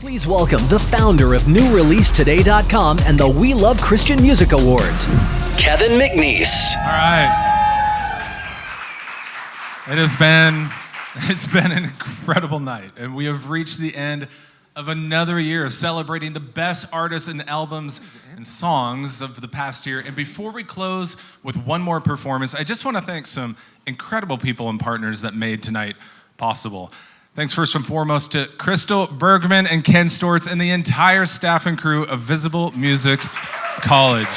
Please welcome the founder of NewReleaseToday.com and the We Love Christian Music Awards, Kevin McNeese. All right. It's been an incredible night, and we have reached the end of another year of celebrating the best artists and albums and songs of the past year. And before we close with one more performance, I just want to thank some incredible people and partners that made tonight possible. Thanks first and foremost to Crystal Bergman and Ken Stortz and the entire staff and crew of Visible Music College.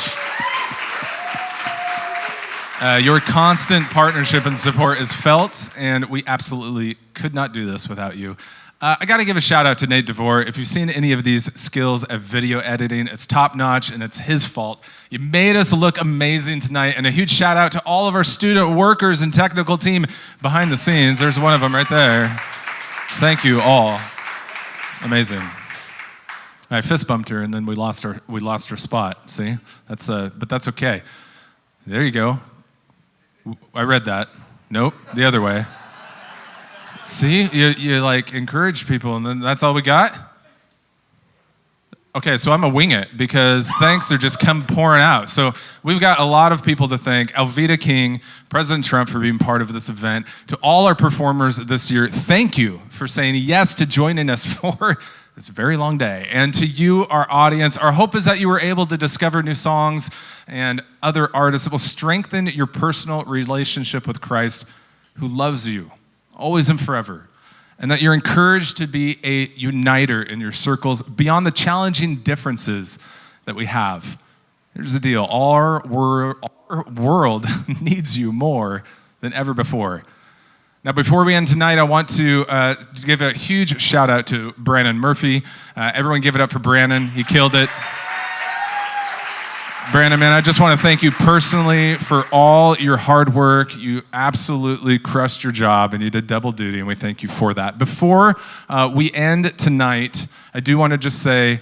Your constant partnership and support is felt, and we absolutely could not do this without you. I got to give a shout out to Nate DeVore. If you've seen any of these skills at video editing, it's top notch and it's his fault. You made us look amazing tonight, and a huge shout out to all of our student workers and technical team behind the scenes. There's one of them right there. Thank you all. It's amazing. I fist bumped her and then we lost our spot. See, but that's okay. There you go. I read that. Nope, the other way. See, you like encourage people, and then that's all we got? Okay, so I'm gonna wing it because thanks are just come pouring out. So we've got a lot of people to thank. Alveda King, President Trump for being part of this event. To all our performers this year, thank you for saying yes to joining us for this very long day. And to you, our audience, our hope is that you were able to discover new songs and other artists that will strengthen your personal relationship with Christ, who loves you always and forever, and that you're encouraged to be a uniter in your circles beyond the challenging differences that we have. Here's the deal. Our world needs you more than ever before. Now, before we end tonight, I want to give a huge shout out to Brandon Murphy. Everyone give it up for Brandon. He killed it. Brandon, man, I just want to thank you personally for all your hard work. You absolutely crushed your job, and you did double duty, and we thank you for that. Before we end tonight, I do want to just say,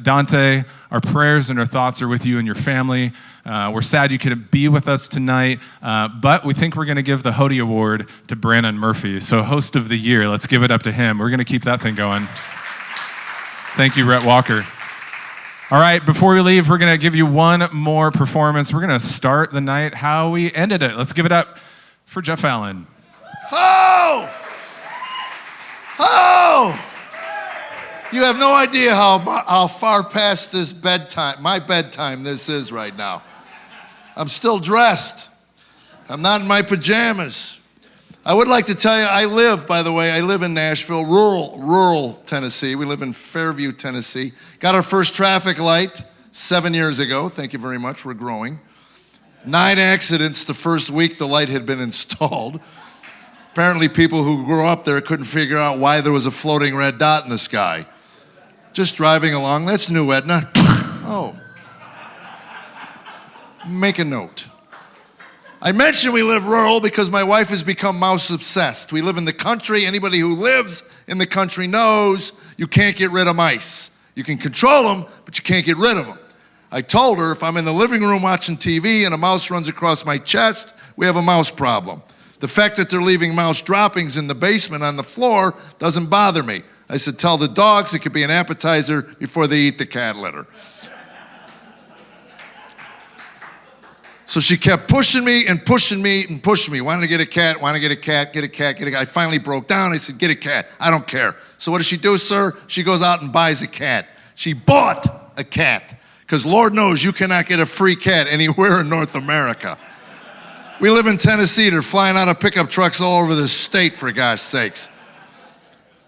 Dante, our prayers and our thoughts are with you and your family. We're sad you couldn't be with us tonight, but we think we're going to give the Hody Award to Brandon Murphy. So host of the year, let's give it up to him. We're going to keep that thing going. Thank you, Rhett Walker. All right, before we leave, we're going to give you one more performance. We're going to start the night how we ended it. Let's give it up for Jeff Allen. Oh! Oh! You have no idea how far past my bedtime this is right now. I'm still dressed. I'm not in my pajamas. I would like to tell you, I live in Nashville, rural Tennessee. We live in Fairview, Tennessee. Got our first traffic light 7 years ago. Thank you very much. We're growing. 9 accidents the first week the light had been installed. Apparently people who grew up there couldn't figure out why there was a floating red dot in the sky. Just driving along, that's new, Edna. Oh. Make a note. I mentioned we live rural because my wife has become mouse obsessed. We live in the country. Anybody who lives in the country knows you can't get rid of mice. You can control them, but you can't get rid of them. I told her if I'm in the living room watching TV and a mouse runs across my chest, we have a mouse problem. The fact that they're leaving mouse droppings in the basement on the floor doesn't bother me. I said, tell the dogs it could be an appetizer before they eat the cat litter. So she kept pushing me and pushing me and pushing me. Wanted to get a cat, want to get a cat, get a cat, get a cat. I finally broke down. I said, get a cat. I don't care. So what does she do, sir? She goes out and buys a cat. She bought a cat because Lord knows you cannot get a free cat anywhere in North America. We live in Tennessee. They're flying out of pickup trucks all over the state, for gosh sakes.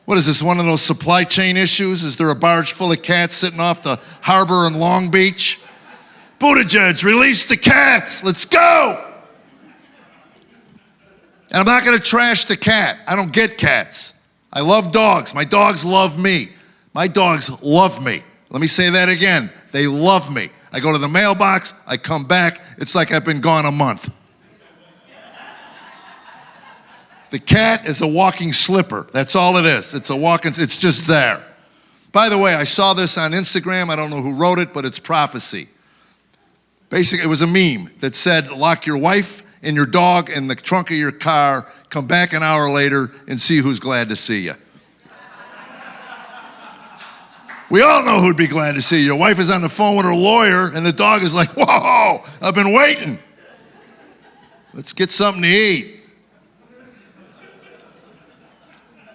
What is this, one of those supply chain issues? Is there a barge full of cats sitting off the harbor in Long Beach? Buttigieg, release the cats. Let's go. And I'm not going to trash the cat. I don't get cats. I love dogs. My dogs love me. My dogs love me. Let me say that again. They love me. I go to the mailbox. I come back. It's like I've been gone a month. The cat is a walking slipper. That's all it is. It's just there. By the way, I saw this on Instagram. I don't know who wrote it, but it's prophecy. Basically, it was a meme that said, lock your wife and your dog in the trunk of your car, come back an hour later and see who's glad to see you. We all know who'd be glad to see you. Your wife is on the phone with her lawyer, and the dog is like, whoa, I've been waiting. Let's get something to eat.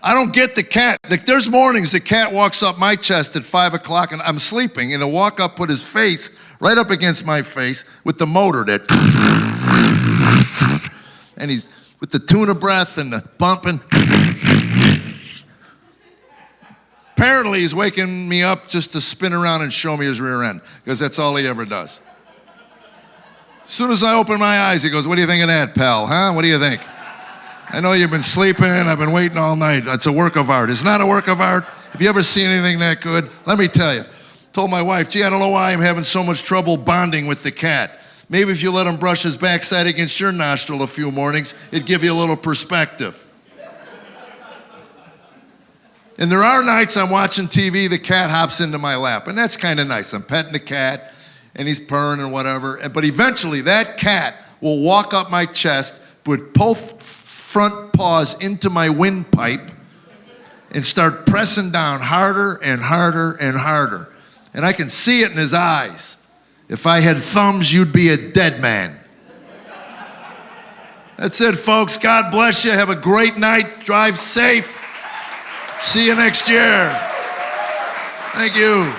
I don't get the cat. Like, there's mornings the cat walks up my chest at 5 o'clock, and I'm sleeping, and he'll walk up, put his face right up against my face with the motor that, and he's with the tuna breath and the bumping. Apparently, he's waking me up just to spin around and show me his rear end, because that's all he ever does. As soon as I open my eyes, he goes, what do you think of that, pal, huh? What do you think? I know you've been sleeping, I've been waiting all night. It's a work of art. It's not a work of art. Have you ever seen anything that good? Let me tell you. Told my wife, gee, I don't know why I'm having so much trouble bonding with the cat. Maybe if you let him brush his backside against your nostril a few mornings, it'd give you a little perspective. And there are nights I'm watching TV, the cat hops into my lap, and that's kind of nice. I'm petting the cat, and he's purring and whatever. But eventually, that cat will walk up my chest, put both front paws into my windpipe, and start pressing down harder and harder and harder. And I can see it in his eyes. If I had thumbs, you'd be a dead man. That's it, folks. God bless you. Have a great night. Drive safe. See you next year. Thank you.